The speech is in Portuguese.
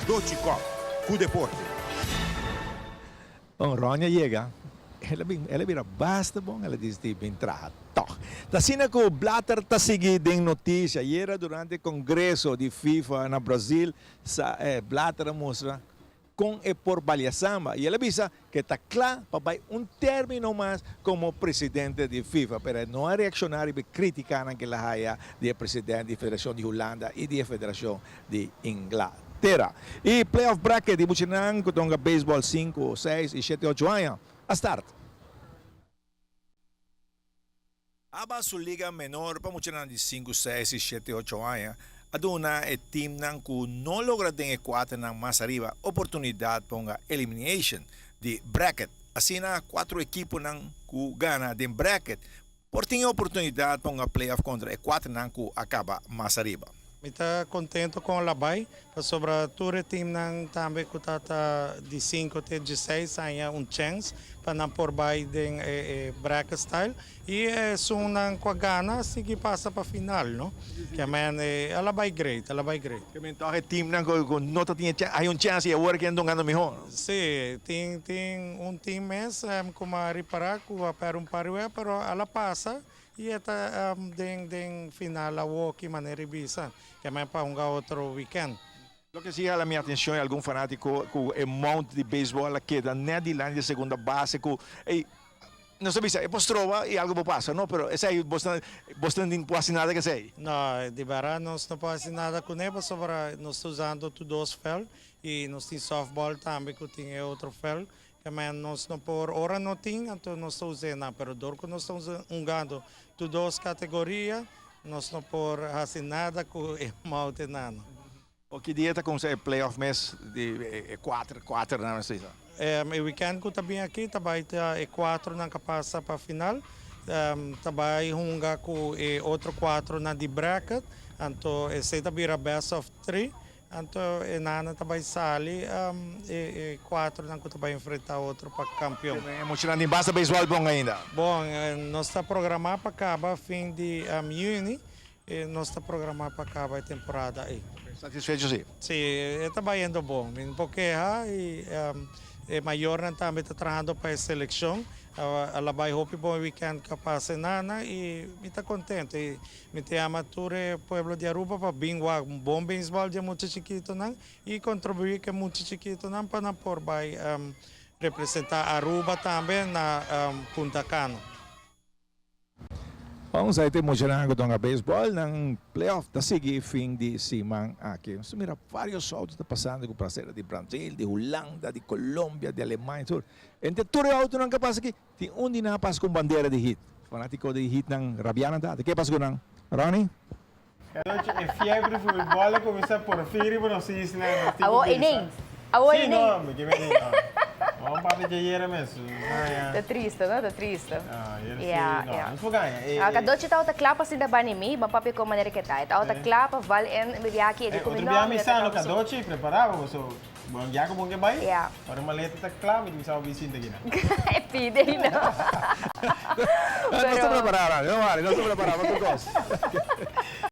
Dochikov, cu deporte. Ronja llega. Ela vira basta bom, ela diz que bem trato. Da sina ko blatter ta sigi ding notícia, era durante o congresso de FIFA na Brasil, sa blatter mostra com e por Baliasamba. E ela avisa que está claro para um término mais como presidente de FIFA, pero não é reaccionar e criticar que ela haya de presidente da Federação de Holanda e da Federação de Inglaterra. E playoff bracket de Buchinang, kutonga baseball 5, 6 e 7, 8 anos. A start. Aba su liga menor pa Buchinang de 5, 6 e 7, 8 anos. Aduna e team nang ku no logra den equator nang mas arriba oportunidad ponga elimination di bracket. Asina 4 equipos nang ku gana den bracket. Por tinha oportunidad ponga playoff contra equator nang ku acaba mas arriba. Estou contente com o Labay, sobre todo o time não também que está de 5 até de 6 há chance para não por baixo de bracket style e são não com a gana assim que passa para a final, não? Que é Labay great, Labay great. Que então o time não não tinha há chance e agora que andam ganhando melhor. Sim, tem time mesmo como a reparar que para parué, pero ela passa e está den final a walk maneira bisa que é para um outro weekend. Lo que sia la mia attenzione algum fanático com o monte de beisebol que da né de lá de segunda base com não sabe se é postrova e algo passa, não, pero essa aí bastante não pode nada que sei. Não, de bara nós não pode nada com ele, sobre nós estamos usando dois fel e nós temos softball também que tem outro fel. Mas nós não por hora não tem, então nós estamos usando, pero dor que nós estamos usando duas categorias, nós não por fazer nada com o mal de nada. O que dieta com o playoff mês de 4 não sei. O weekend que também aqui, também é 4 na passa para a final, também hunga com outro 4 na de bracket, então esse também é best of 3. Então, nana também sali, 4 não também enfrentar outro para campeão. Emocionante em base beisebol bom ainda. Bom, nós está programado para acabar fim de junho, e nós está programado para acabar a temporada aí. Satisfeito sim? Sim, está indo bom, porque e maior não também está trabalhando para a seleção. Ela vai hope bom weekend capaz nana e me está contente e me te amature pueblo de Aruba para bingwa um bom beisebol de muito chiquito não e contribuir que muito chiquito não para por vai representar Aruba também na Punta Cana. Vamos aí ter emocionante com o beisebol ng playoff da sige fim de semana aqui. Nós mira vários autos tá passando com prazer de Brasil, de Holanda, de Colômbia, de Alemanha, tudo. Entre todo o auto não capaz aqui, tem onde não passa com bandeira de hit. Fanático de hit ng Rabiana da. De que passa com nang Ronnie? É fiebre futebol começa por firi por nós isso né. Awo ining. Awo Sim, ining. não, me que vamos para de era mesmo. Tá triste, não? Tá triste. Yeah. Não foi ganha. Kadochi tao ta klapa sinda banimi, mapapi ko manera kita. Tao ta klapa val en biaki di Outro dia me sano kadochi preparava, so bom dia com bom que vai. Yeah. Para maleta tá claro, me sabe vizinho daqui. É pide, não? Não estou preparado, não vale, não estou preparado, mas tu gosta.